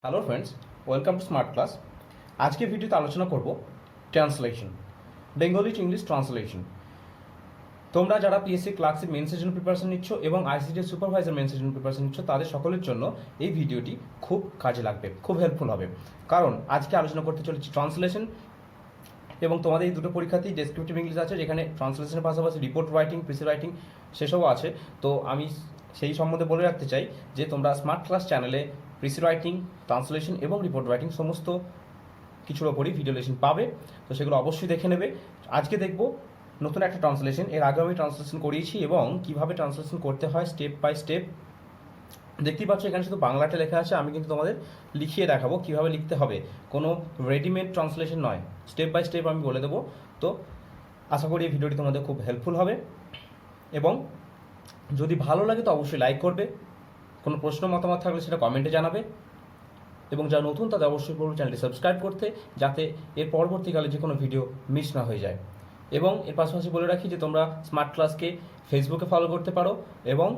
Hello friends, welcome to smart class. আজকে ভিডিওতে আলোচনা করব translation, Bengali to English translation. তোমরা যারা পিএসসি ক্লার্কশিপ মেন্সের জন্য প্রিপারেশন নিচ্ছ এবং আইসিটি সুপারভাইজার মেন্সের জন্য প্রিপারেশন নিচ্ছ, তাদের সকলের জন্য এই ভিডিওটি খুব কাজে লাগবে, খুব হেল্পফুল হবে। কারণ আজকে আলোচনা করতে চলেছি ট্রান্সলেশন, এবং তোমাদের এই দুটো পরীক্ষাতেই ডেসক্রিপটিভ ইংলিশ আছে, যেখানে ট্রান্সলেশনের পাশাপাশি রিপোর্ট রাইটিং, প্রিসি রাইটিং সেসবও আছে। তো আমি সেই সম্বন্ধে বলে রাখতে চাই যে তোমরা স্মার্ট ক্লাস চ্যানেলে প্রিসি রাইটিং, ট্রান্সলেশন এবং রিপোর্ট রাইটিং সমস্ত কিছুর ওপরই ভিডিও লেসন পাবে। তো সেগুলো অবশ্যই দেখে নেবে। আজকে দেখব নতুন একটা ট্রান্সলেশন। এর আগেও আমি ট্রান্সলেশন করিয়েছি এবং কিভাবে ট্রান্সলেশন করতে হয় স্টেপ বাই স্টেপ। দেখতেই পাচ্ছ এখানে শুধু বাংলাতে লেখা আছে, আমি কিন্তু তোমাদের লিখিয়ে দেখাবো কিভাবে লিখতে হবে। কোনো রেডিমেড ট্রান্সলেশন নয়, স্টেপ বাই স্টেপ আমি বলে দেবো। তো আশা করি এই ভিডিওটি তোমাদের খুব হেল্পফুল হবে, এবং যদি ভালো লাগে তো অবশ্যই লাইক করবে। কোনো প্রশ্ন মতামত থাকলে সেটা কমেন্টে জানাবে, এবং যারা নতুন তাদের অবশ্যই বলবো চ্যানেলটি সাবস্ক্রাইব করতে, যাতে এর পরবর্তীকালে যে কোনো ভিডিও মিস না হয়ে যায়। এবং এর পাশাপাশি বলে রাখি যে তোমরা স্মার্ট ক্লাসকে ফেসবুকে ফলো করতে পারো, এবং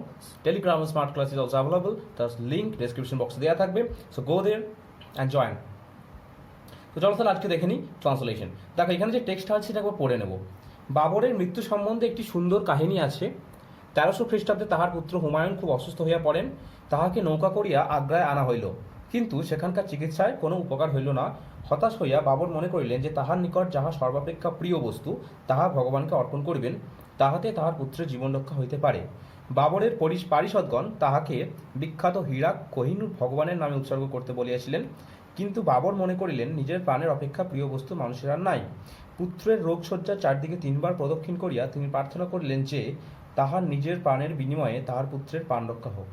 Telegram smart class is also available, তার লিঙ্ক ডেসক্রিপশন বক্সে দেওয়া থাকবে। So go there and join. তো চলো তাহলে আজকে দেখে নিই ট্রান্সলেশন। দেখো এখানে যে টেক্সট আছে সেটা একবার পড়ে নেব। বাবরের মৃত্যু সম্বন্ধে একটি সুন্দর কাহিনী আছে। 1300 খ্রিস্টাব্দে তাহার পুত্র হুমায়ুন খুব অসুস্থ হইয়া পড়েন। তাহাকে নৌকা করিয়া আগ্রায় আনা হইল, কিন্তু সেখানকার চিকিৎসায় কোনো উপকার হইল না। হতাশ হইয়া বাবর মনে করিলেন যে তাহার নিকট যাহা সর্বাপেক্ষা প্রিয় বস্তু তাহা ভগবানকে অর্পণ করিবেন, তাহাতে তাহার পুত্রের জীবন রক্ষা হইতে পারে। বাবরের পারিষদগণ তাহাকে বিখ্যাত হীরা কোহিনূর ভগবানের নামে উৎসর্গ করতে বলিয়াছিলেন, কিন্তু বাবর মনে করিলেন নিজের প্রাণের অপেক্ষা প্রিয় বস্তু মানুষের আর নাই। পুত্রের রোগশয্যার চারদিকে 3 বার প্রদক্ষিণ করিয়া তিনি প্রার্থনা করিলেন যে তাহার নিজের প্রাণের বিনিময়ে তাহার পুত্রের প্রাণ রক্ষা হোক।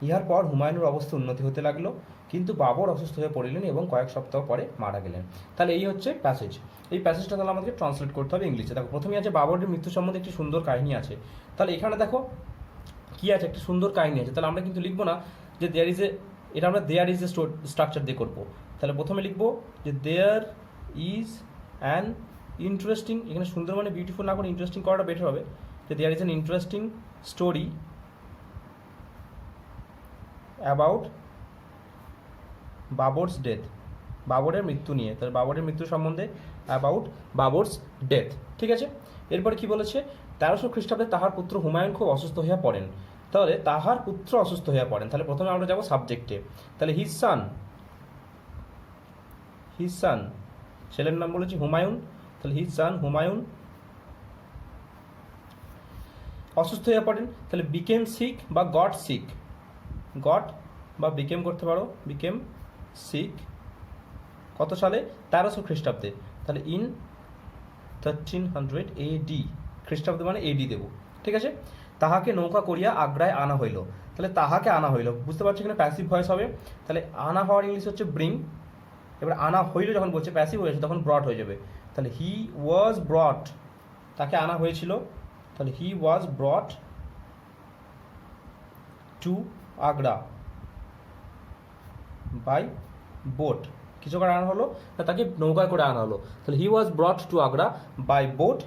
ইহার পর হুমায়ুনের অবস্থা উন্নতি হতে লাগলো, কিন্তু বাবর অসুস্থ হয়ে পড়িলেন এবং কয়েক সপ্তাহ পরে মারা গেলেন। তাহলে এই হচ্ছে প্যাসেজ। এই প্যাসেজটা তাহলে আমাদেরকে ট্রান্সলেট করতে হবে ইংলিশে। দেখো প্রথমেই আছে বাবরের মৃত্যু সম্বন্ধে একটি সুন্দর কাহিনী আছে। তাহলে এখানে দেখো কি আছে, একটা সুন্দর কাহিনী আছে। তাহলে আমরা কিন্তু লিখবো না যে দেয়ার ইজ এ, এটা আমরা দেয়ার ইজ এ স্ট্রাকচার দিয়ে করবো। তাহলে প্রথমে লিখবো যে দেয়ার ইজ অ্যান ইন্টারেস্টিং, এখানে সুন্দর মানে বিউটিফুল না করে ইন্টারেস্টিং করাটা বেটার হবে। যে there is an interesting story about Babur's death, বাবরের মৃত্যু নিয়ে। তাহলে বাবরের মৃত্যু সম্বন্ধে অ্যাবাউট বাবরস ডেথ, ঠিক আছে। এরপরে কি বলেছে, 1300 খ্রিস্টাব্দে তাহার পুত্র হুমায়ুন খুব অসুস্থ হইয়া পড়েন। তাহলে তাহার পুত্র অসুস্থ হইয়া পড়েন, তাহলে প্রথমে আমরা যাবো সাবজেক্টে। তাহলে হিজ সান, ছেলের নাম বলেছি হুমায়ুন, তাহলে হিজ সান হুমায়ুন অসুস্থ হইয়া পড়েন। তাহলে বিকেম সিক বা গট সিক, গট বা বিকেম করতে পারো, বিকেম সিক কত সালে, 1300 খ্রিস্টাব্দে। তাহলে ইন 1300 AD, খ্রিস্টাব্দে মানে AD দেব, ঠিক আছে। তাহাকে নৌকা করিয়া আগ্রায় আনা হইল, তাহলে তাহাকে আনা হইল, বুঝতে পারছো এখানে প্যাসিভ ভয়েস হবে। তাহলে আনা হওয়ার ইংলিশ হচ্ছে ব্রিং। এবার আনা হইল যখন বলছে প্যাসিভ হয়েছে তখন ব্রট হয়ে যাবে। তাহলে হি ওয়াজ ব্রট, তাকে আনা হয়েছিল। তাহলে he was brought to Agra by boat, কিছু করে আনা হলো, তাকে নৌকায় করে আনা হলো। তাহলে he was brought to Agra by boat,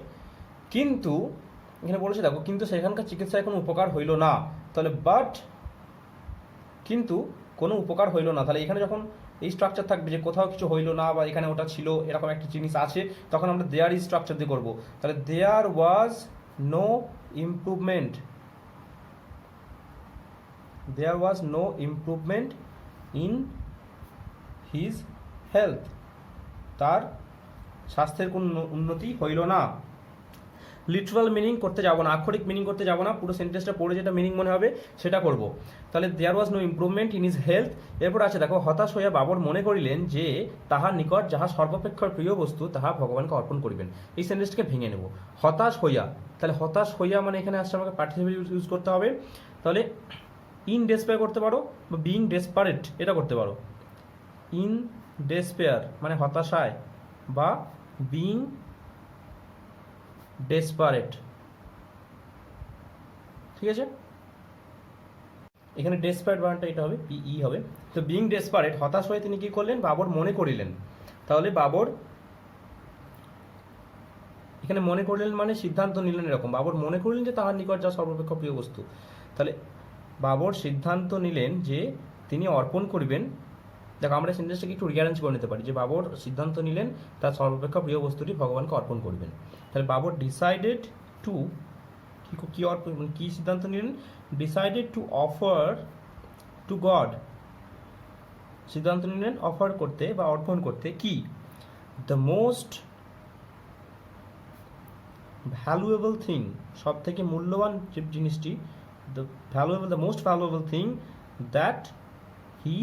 কিন্তু এখানে বলেছে দেখো কিন্তু সেখানকার চিকিৎসায় কোনো উপকার হইল না। তাহলে বাট, কিন্তু কোনো উপকার হইল না। তাহলে এখানে যখন এই স্ট্রাকচার থাকবে যে কোথাও কিছু হইল না বা এখানে ওটা ছিল এরকম একটা জিনিস আছে, তখন আমরা দেয়ার ইজ স্ট্রাকচার দিয়ে করবো। তাহলে there was no improvement, there was no improvement in his health, তার স্বাস্থ্যের কোনো উন্নতি হইল না। লিটারাল মিনিং করতে যাব না, আক্ষরিক মিনিং করতে যাব না, পুরো সেন্টেন্সটা পড়ে যেটা মিনিং মনে হবে সেটা করব। তাহলে there was no improvement in his health. এরপর আছে দেখো হতাশ হইয়া বাবর মনে করিলেন যে তাহার নিকট যাহা সর্বাপেক্ষা প্রিয় বস্তু তাহা ভগবানকে অর্পণ করিবেন। এই সেন্টেন্সটাকে ভেঙে নেব। হতাশ হইয়া, তাহলে হতাশ হইয়া মানে এখানে আসছে আমাকে পার্টিসিপেট ইউজ করতে হবে। তাহলে ইন ডেসপেয়ার করতে পারো বা বিইং ডেসপারেট এটা করতে পারো। ইন ডেসপেয়ার মানে হতাশায়, বা বিইং ডেসপারেট, ঠিক আছে। এখানে ডেসপারেট বানানটা এটা হবে পিই হবে। তো বিইং ডেসপারেট, হতাশ হয়ে তিনি কি করলেন, বাবর মনে করিলেন। তাহলে বাবর এখানে মনে করলেন মানে সিদ্ধান্ত নিলেন, এরকম বাবর মনে করলেন যে তাহার নিকট যা সর্বাপেক্ষা প্রিয় বস্তু। তাহলে বাবর সিদ্ধান্ত নিলেন যে তিনি অর্পণ করিবেন দেখো আমরা সেন্টেন্সটাকে একটু রিঅ্যারেঞ্জ করে নিতে পারি যে বাবর সিদ্ধান্ত নিলেন তার সর্বাপেক্ষা প্রিয় বস্তুটি ভগবানকে অর্পণ করবেন। তাহলে বাবর ডিসাইডেড টু কি অর্পণ মানে কী সিদ্ধান্ত নিলেন, decided to offer to god, সিদ্ধান্ত নিলেন অফার করতে বা অর্পণ করতে কি, দ্য মোস্ট ভ্যালুয়েবল থিং, সব থেকে মূল্যবান যে জিনিসটি, the most valuable thing that he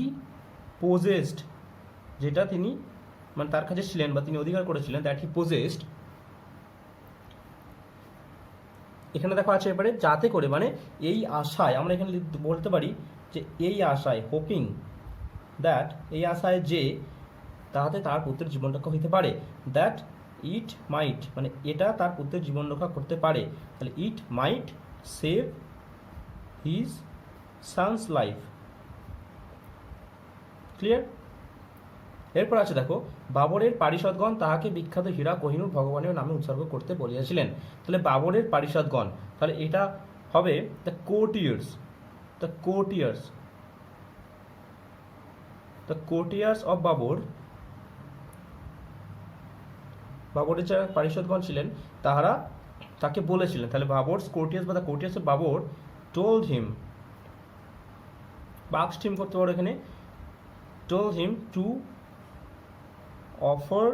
possessed, যেটা তিনি মানে তার কাছে ছিলেন বা তিনি অধিকার করেছিলেন, দ্যাট হি পোজেসড। এখানে দেখো আছে এবারে যাতে করে মানে এই আশায়, আমরা এখানে বলতে পারি যে এই আশায়, হোপিং দ্যাট, এই আশায় যে তাহাতে তার পুত্রের জীবন রক্ষা হইতে পারে, দ্যাট ইট মাইট মানে এটা তার পুত্রের জীবন রক্ষা করতে পারে, তাহলে it might save his Sans life. Clear? এরপর আছে দেখো বাবরের পারিষদগণ তাহাকে বিখ্যাত হীরা কোহিনূর ভগবানের নামে উৎসর্গ করতে বলিয়াছিলেন। তাহলে বাবরের পারিষদগণ, তাহলে এটা হবে the courtiers, the courtiers, the courtiers of Babur, বাবরের যারা পারিষদগণ ছিলেন তাহারা তাকে বলেছিলেন। তাহলে বাবরস কোর্টিয়ার্স বা the courtiers of Babur told him বা আস্কড হিম করতে পারো এখানে, told him to offer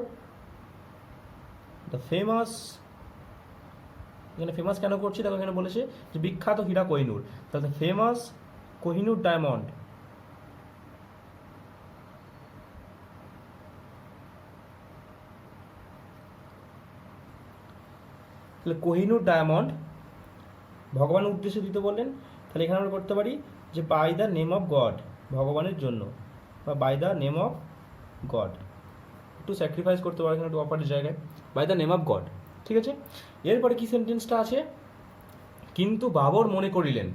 the famous, এখানে ফেমাস কেন করছি দেখো এখানে বলেছে যে বিখ্যাত হীরা কোহিনূর, তাহলে ফেমাস কোহিনূর ডায়মন্ড, তাহলে কোহিনূর ডায়মন্ড ভগবানের উদ্দেশ্যে দিতে বললেন। তাহলে এখানে আমরা করতে পারি যে by the name of God, ভগবানের জন্য, বা by the name of God, একটু স্যাক্রিফাইস করতে পারে এখানে একটু অপারের জায়গায়, by the name of God. ঠিক আছে, এরপরে কি সেন্টেন্সটা আছে, কিন্তু বাবর মনে করিলেন,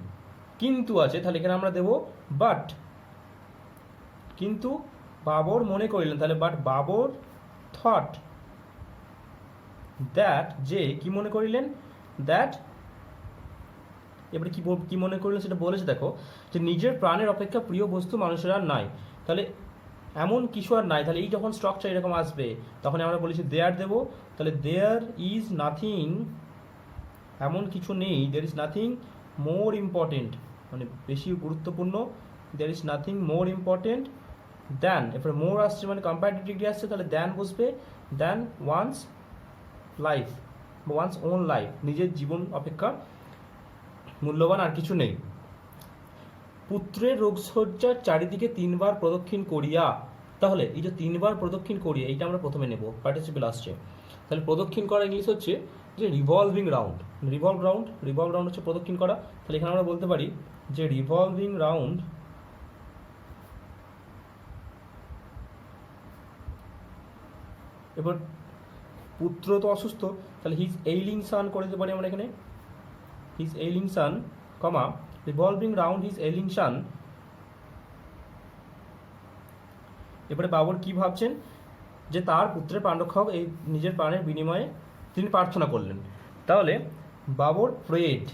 কিন্তু আছে তাহলে এখানে আমরা দেব বাট, কিন্তু বাবর মনে করিলেন, তাহলে বাট বাবর থট দ্যাট, যে কি মনে করিলেন, দ্যাট, এবারে কি মনে করলেন সেটা বলেছে দেখো যে নিজের প্রাণের অপেক্ষা প্রিয় বস্তু মানুষের আর নাই, তাহলে এমন কিছু আর নাই, তাহলে এই যখন স্ট্রাকচার এরকম আসবে তখন আমরা বলেছি দেয়ার দেবো, তাহলে দেয়ার ইজ নাথিং, এমন কিছু নেই, there is nothing more important মানে বেশি গুরুত্বপূর্ণ, there is nothing more important than, এরপরে মোর আসছে মানে কম্পারেটিভ ডিগ্রি আসছে, তাহলে দ্যান বসবে, দ্যান ওয়ান্স লাইফ বা ওয়ান্স ওন লাইফ, নিজের জীবন অপেক্ষা মূল্যবান আর কিছু নেই। পুত্রের রোগশয্যার চারিদিকে 3 বার প্রদক্ষিণ করিয়া, তাহলে এই যে 3 বার প্রদক্ষিণ করিয়া এইটা আমরা প্রথমে নেব, পার্টিসিপেল আসছে, তাহলে প্রদক্ষিণ করা ইংলিশ হচ্ছে যে রিভলভিং রাউন্ড, রিভলভ রাউন্ড হচ্ছে প্রদক্ষিণ করা, তাহলে এখানে আমরা বলতে পারি যে রিভলভিং রাউন্ড, এবার পুত্র তো অসুস্থ, তাহলে হিজ এইলিং সান করে দিতে পারি আমরা এখানে, হিজ এইলিং সান, কমা রিভলভিং রাউন্ড হিজ এইলিং সান। এবারে বাবর কি ভাবছেন যে তার পুত্রের প্রাণ রক্ষা হোক, এই নিজের প্রাণের বিনিময়ে তিনি প্রার্থনা করলেন, তাহলে বাবর প্রেড,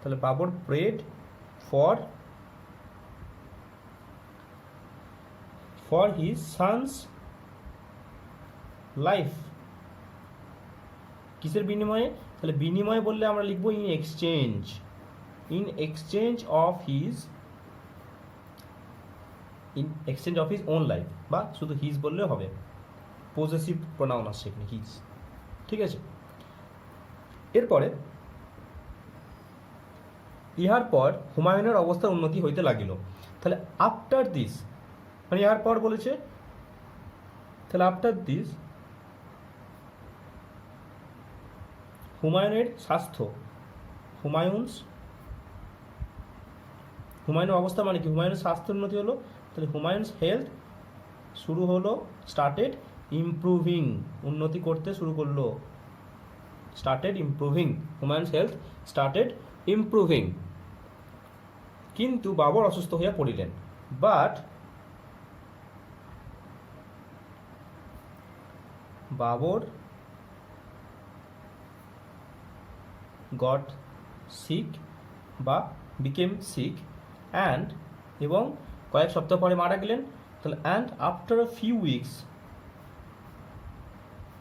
তাহলে Babur prayed for his Sans life, কিসের বিনিময়ে, তাহলে বিনিময়ে বললে আমরা লিখবো in exchange of his own life, বা শুধু হিজ বললেও হবে, পজেসিভ প্রোনাউন আসছে এখানে হিজ। ঠিক আছে, এরপরে ইহার পর হুমায়ুনের অবস্থার উন্নতি হইতে লাগিল, তাহলে আফটার দিস মানে ইহার পর বলেছে, তাহলে আফটার দিস হুমায়ুনের স্বাস্থ্য, হুমায়ুনের অবস্থা মানে কি, হুমায়ুনের স্বাস্থ্য উন্নতি হলো, তাহলে হুমায়ুনস হেলথ শুরু হলো, স্টার্টেড ইমপ্রুভিং, উন্নতি করতে শুরু করলো, started improving, Humayun's health started improving. কিন্তু বাবর অসুস্থ হইয়া পড়িলেন, বাট বাবর গট সিক বা বিকেম সিক, অ্যান্ড এবং কয়েক সপ্তাহ পরে মারা গেলেন, তাহলে and after a few weeks,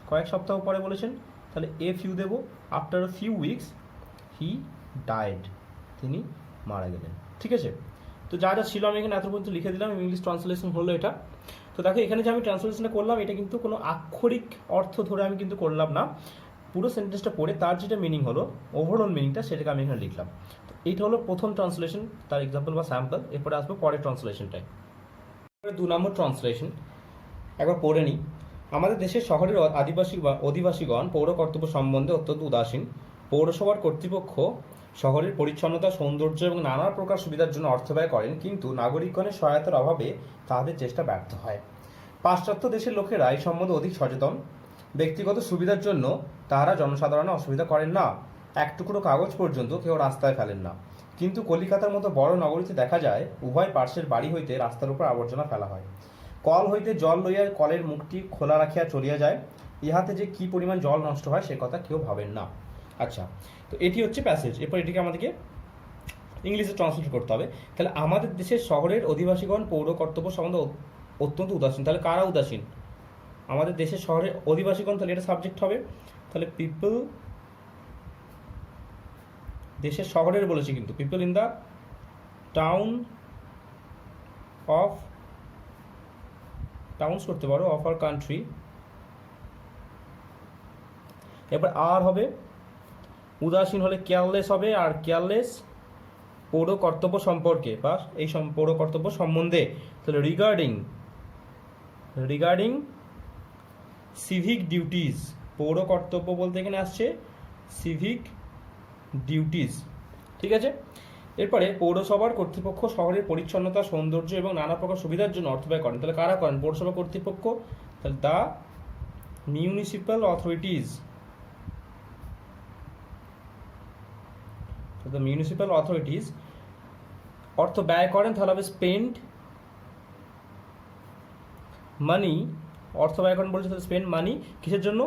কয়েক সপ্তাহ পরে বলেছেন, তাহলে এ ফিউ দেবো, after a few weeks he died, তিনি মারা গেলেন। ঠিক আছে, তো যা যা ছিল আমি এখানে এত পর্যন্ত লিখে দিলাম, ইংলিশ ট্রান্সলেশন হলো এটা। তো দেখো এখানে যে আমি ট্রান্সলেশনটা করলাম এটা কিন্তু কোনো আক্ষরিক অর্থ ধরে আমি কিন্তু করলাম না, পুরো সেন্টেন্সটা পড়ে তার যেটা মিনিং হলো, ওভারঅল মিনিংটা, সেটাকে আমি এখানে লিখলাম। তো এইটা হলো প্রথম ট্রান্সলেশন, তার এক্সাম্পল বা স্যাম্পল। এরপরে আসবো পরের ট্রান্সলেশনটায়। 2 নম্বর ট্রান্সলেশন একবার পড়ে নিই। আমাদের দেশের শহরের আদিবাসী বা অধিবাসীগণ পৌর কর্তব্য সম্বন্ধে অত্যন্ত উদাসীন। পৌরসভার কর্তৃপক্ষ শহরের পরিচ্ছন্নতা, সৌন্দর্য এবং নানা প্রকার সুবিধার জন্য অর্থ ব্যয় করেন, কিন্তু নাগরিকগণের সহায়তার অভাবে তাদের চেষ্টা ব্যর্থ হয়। পাশ্চাত্য দেশের লোকেরা এই সম্বন্ধে অধিক সচেতন। ব্যক্তিগত সুবিধার জন্য তাহারা জনসাধারণের অসুবিধা করেন না, এক টুকরো কাগজ পর্যন্ত কেউ রাস্তায় ফেলেন না। কিন্তু কলিকাতার মতো বড় নগরীতে দেখা যায় উভয় পার্শ্বের বাড়ি হইতে রাস্তার উপর আবর্জনা ফেলা হয়। কল হইতে জল লইয়া কলের মুখটি খোলা রাখিয়া চলিয়া যায়, ইহাতে যে কি পরিমাণ জল নষ্ট হয় সে কথা কেউ ভাবেন না। আচ্ছা, তো এটি হচ্ছে প্যাসেজ। এরপর এটিকে আমাদেরকে ইংলিশে ট্রান্সলেট করতে হবে। তাহলে আমাদের দেশের শহরের অধিবাসীগণ পৌর কর্তব্য সম্বন্ধে অত্যন্ত উদাসীন। তাহলে কারা উদাসীন? আমাদের দেশের শহরের অধিবাসীগণ, তাহলে এটা সাবজেক্ট হবে। তাহলে পিপল, দেশের শহরের বলেছি কিন্তু, people in the town of, towns করতে পারো, অফ আর কান্ট্রি। এবার আর হবে, উদাসীন হলে কেয়ারলেস হবে, আর কেয়ারলেস পৌর কর্তব্য সম্পর্কে বা এই পৌর কর্তব্য সম্বন্ধে। তাহলে রিগার্ডিং, রিগার্ডিং সিভিক ডিউটিস, পৌর কর্তব্য বলতে এখানে আসছে সিভিক ডিউটিস। ঠিক আছে, এরপরে পৌরসভার কর্তৃপক্ষ শহরের পরিচ্ছন্নতা, সৌন্দর্য এবং নানা প্রকার সুবিধার জন্য অর্থ ব্যয় করেন। তাহলে কারা করেন? পৌরসভা কর্তৃপক্ষ। তাহলে the municipal authorities, the municipal authorities অর্থ ব্যয় করেন। তাহলে হবে স্পেন্ড মানি, অর্থ ব্যয় করেন বলছে, তাহলে স্পেন্ড মানি কিসের জন্য?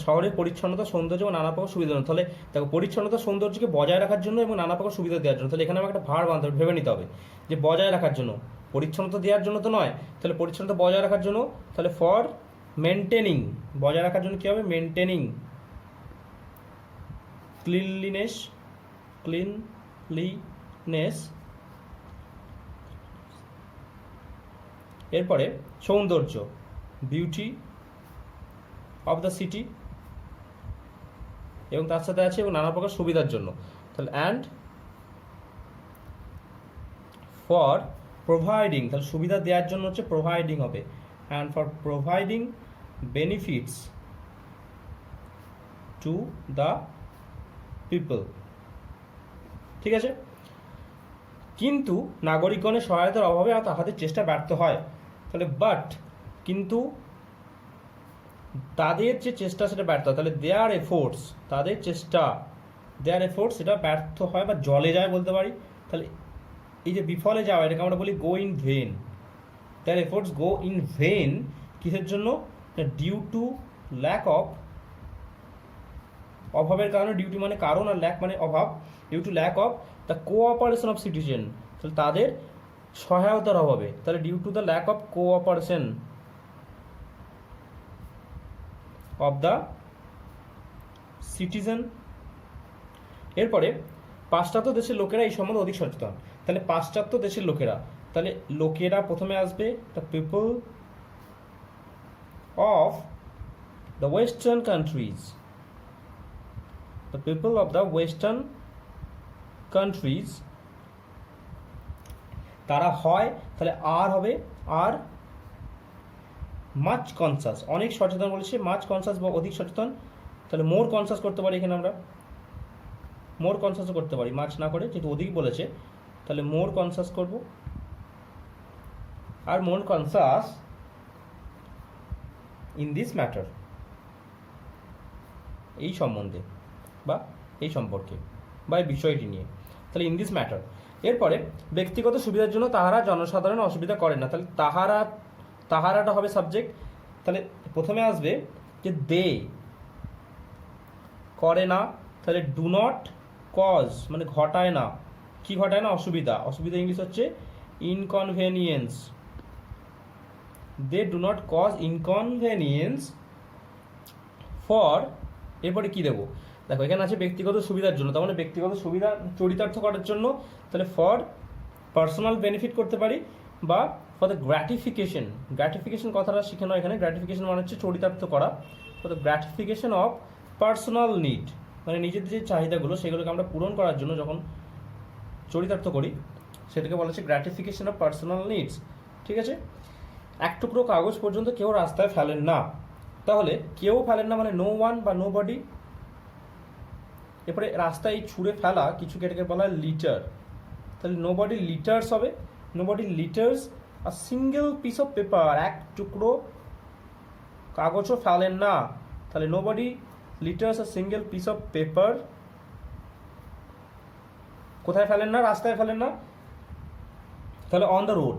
শহরের পরিচ্ছন্নতা, সৌন্দর্য এবং নানা প্রকার সুবিধা জন্য। তাহলে দেখো পরিচ্ছন্নতা সৌন্দর্যকে বজায় রাখার জন্য এবং নানা প্রকার সুবিধা দেওয়ার জন্য। তাহলে এখানে আমাকে একটা ভার্ব আনতে হবে, ভেবে নিতে হবে যে বজায় রাখার জন্য, পরিচ্ছন্নতা দেওয়ার জন্য তো নয়। তাহলে পরিচ্ছন্নতা বজায় রাখার জন্য, তাহলে ফর মেনটেনিং, বজায় রাখার জন্য কী হবে? Maintaining cleanliness, cleanliness. এরপরে সৌন্দর্য, বিউটি অফ দ্য সিটি, এবং তার সাথে আছে এবং নানা প্রকার সুবিধার জন্য। তাহলে অ্যান্ড ফর প্রোভাইডিং, তাহলে সুবিধা দেওয়ার জন্য হচ্ছে প্রোভাইডিং হবে, and for providing benefits to the people. ঠিক আছে, কিন্তু নাগরিকগণের সহায়তার অভাবে তাহাদের চেষ্টা ব্যর্থ হয়। তাহলে বাট, কিন্তু তাদের যে চেষ্টা সেটা ব্যর্থ হয়। তাহলে দেয়ার এফোর্টস, তাদের চেষ্টা, দেয়ার এফোর্টস সেটা ব্যর্থ হয় বা জলে যায় বলতে পারি। তাহলে এই যে বিফলে যাওয়া, এটাকে আমরা বলি go in vain. Their efforts go in vain কিসের জন্য? ডিউ টু ল্যাক অফ, অভাবের কারণে, ডিউটি মানে কারণ আর ল্যাক মানে অভাব, due to lack of the cooperation of citizen, তাহলে তাদের সহায়তার অভাবে। তাহলে due to the lack of cooperation of the citizen. এরপরে পাশ্চাত্য দেশের লোকেরা এই সম্বন্ধে অধিক সচেতন। তাহলে পাশ্চাত্য দেশের লোকেরা, তাহলে লোকেরা প্রথমে আসবে, the people of the western countries, the people of the western countries, তারা হয়, তাহলে আর হবে, আর মাচ কনসাস, অনেক সচেতন বলেছে, মাচ কনসাস বা অধিক সচেতন। তাহলে মোর কনসাস করতে পারি, এখানে আমরা মোর কনসাসও করতে পারি, মাচ না করে, যেহেতু অধিক বলেছে তাহলে মোর কনসাস করব। আর মোর কনসাস ইন দিস ম্যাটার, এই সম্বন্ধে বা এই সম্পর্কে বা এই বিষয়টি নিয়ে। তাহলে ইন দিস ম্যাটার। এরপরে ব্যক্তিগত সুবিধার জন্য তাহারা জনসাধারণ অসুবিধা করেন না। তাহলে তাহারা, তাহারাটা হবে সাবজেক্ট। তাহলে প্রথমে আসবে যে দে করে না, তাহলে ডু নট কজ মানে ঘটায় না, কি ঘটায় না, অসুবিধা। অসুবিধা ইংলিশ হচ্ছে inconvenience. They do not cause inconvenience for, এরপরে কি দেবো, দেখো এখানে আছে ব্যক্তিগত সুবিধার জন্য, তার মানে ব্যক্তিগত সুবিধা চরিতার্থ করার জন্য, তাহলে ফর পার্সোনাল বেনিফিট করতে পারি, বা ফর দ্য গ্র্যাটিফিকেশন। গ্র্যাটিফিকেশন কথাটা শিখে নাও এখানে। গ্র্যাটিফিকেশন মানে হচ্ছে চরিতার্থ করা, for the gratification of personal need, মানে নিজেদের যে চাহিদাগুলো সেগুলোকে আমরা পূরণ করার জন্য যখন চরিতার্থ করি সেটাকে বলা হচ্ছে গ্র্যাটিফিকেশন অফ পার্সোনাল নিডস। ঠিক আছে। এক টুকরো কাগজ পর্যন্ত কেউ রাস্তায় ফেলেন না, তাহলে কেউ ফেলেন না মানে নো ওয়ান বা নো বডি। এরপরে রাস্তায় ছুঁড়ে ফেলা কিছু কেটে বলা হয় লিটার, তাহলে নো বডি লিটার্স হবে। Nobody litters a single piece of paper, এক টুকরো কাগজও ফেলেন না, তাহলে nobody litters a single piece of paper. কোথায় ফেলেন না, রাস্তায় ফেলেন না, তাহলে অন দ্য রোড।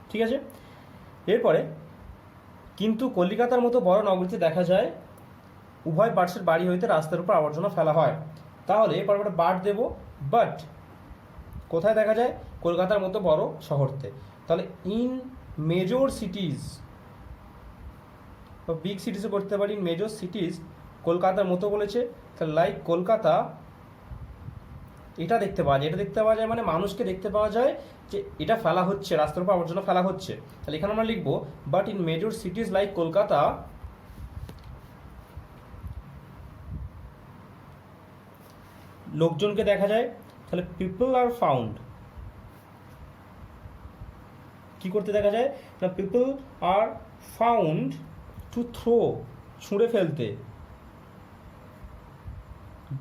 ঠিক আছে। এরপরে কিন্তু কলিকাতার মতো বড় নগরীতে দেখা যায় উভয় পার্শ্বের বাড়ি হইতে রাস্তার উপর আবর্জনা ফেলা হয়, তাহলে এরপর আমরা বাট দেব। বাট কোথায় দেখা যায়, কলকাতার মতো বড় শহরতে, তাহলে ইন মেজর সিটিজ বা বিগ সিটিজে করতে পারি। ইন মেজর সিটিজ, কলকাতার মতো বলেছে, তাহলে লাইক কলকাতা, এটা দেখতে পাওয়া যায়। এটা দেখতে পাওয়া যায় মানে মানুষকে দেখতে পাওয়া যায় যে এটা ফেলা হচ্ছে, রাস্তার উপর আবর্জনা ফেলা হচ্ছে, তাহলে এখানে আমরা লিখবো but in major সিটিজ like Kolkata লোকজনকে দেখা যায়, তাহলে পিপল আর ফাউন্ড। কি করতে দেখা যায় না, people are found to throw, ছুঁড়ে ফেলতে,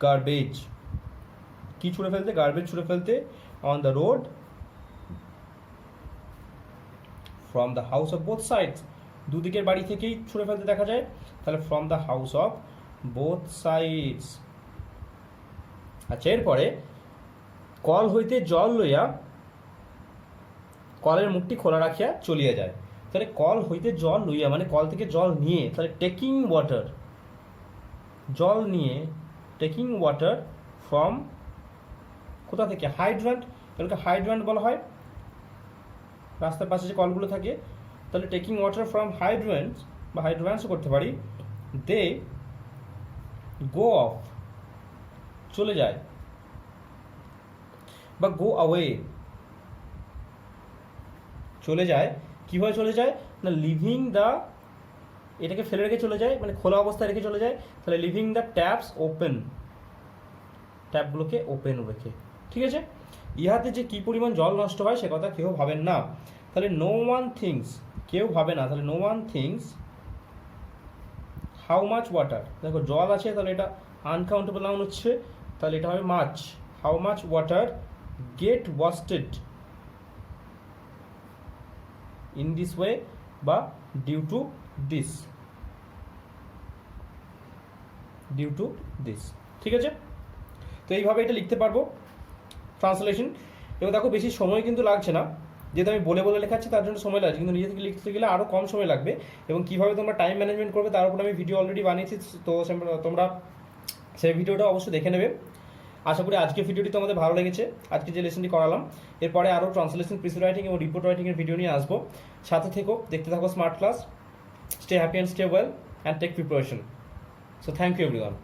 গার্বেজ। কি ছুঁড়ে ফেলতে, গার্বেজ ছুঁড়ে ফেলতে, on the road from the house of both sides, দুদিকের বাড়ি থেকেই ছুঁড়ে ফেলতে দেখা যায়, তাহলে from the house of both sides. আচ্ছা, এরপরে কল হইতে জল লইয়া কলের মুখটি খোলা রাখিয়া চলিয়া যায়, তাহলে কল হইতে জল লইয়া মানে কল থেকে জল নিয়ে, তাহলে টেকিং ওয়াটার, জল নিয়ে, টেকিং ওয়াটার ফ্রম কোথা থেকে, হাইড্রান্ট, তাহলে হাইড্রান্ট বলা হয় রাস্তার পাশে যে কলগুলো থাকে, তাহলে টেকিং ওয়াটার ফ্রম হাইড্রান্টস বা হাইড্রান্টসও করতে পারি। দে গো অফ, চলে যায়, বা গো অ্যাওয়ে, চলে যায়। কীভাবে চলে যায় না, লিভিং দ্য, এটাকে ফেলে রেখে চলে যায় মানে খোলা অবস্থায় রেখে চলে যায়, তাহলে লিভিং দ্য ট্যাপস ওপেন, ট্যাপগুলোকে ওপেন রেখে। ঠিক আছে। ইহাতে যে কী পরিমাণ জল নষ্ট হয় সে কথা কেউ ভাবেন না, তাহলে নো ওয়ান থিংস, কেউ ভাবে না, তাহলে no one thinks how much water. দেখো জল আছে, তাহলে এটা আনকাউন্টেবল নাউন হচ্ছে, তাহলে এটা হবে মাছ। How much water get wasted in this way বা due to this, due to this. ঠিক আছে। তো এইভাবে এটা লিখতে পারবো ট্রান্সলেশন। এবং দেখো বেশি সময় কিন্তু লাগছে না, যেহেতু আমি বলে বলে লেখাচ্ছি তার জন্য সময় লাগছে, কিন্তু নিজে থেকে লিখতে গেলে আরও কম সময় লাগবে। এবং কীভাবে তোমরা টাইম ম্যানেজমেন্ট করবে তার উপর আমি ভিডিও অলরেডি বানিয়েছি, তো তোমরা সেই ভিডিওটা অবশ্যই দেখে নেবে। আশা করি আজকে ভিডিওটি তোমাদের ভালো লেগেছে, আজকে যে লেসনটি করালাম। এরপরে আরও ট্রান্সলেশন, প্রিস রাইটিং এবং রিপোর্ট রাইটিংয়ের ভিডিও নিয়ে আসবো। সাথে থেকো, দেখতে থাকো smart class. Stay happy and stay well and take preparation. So thank you everyone.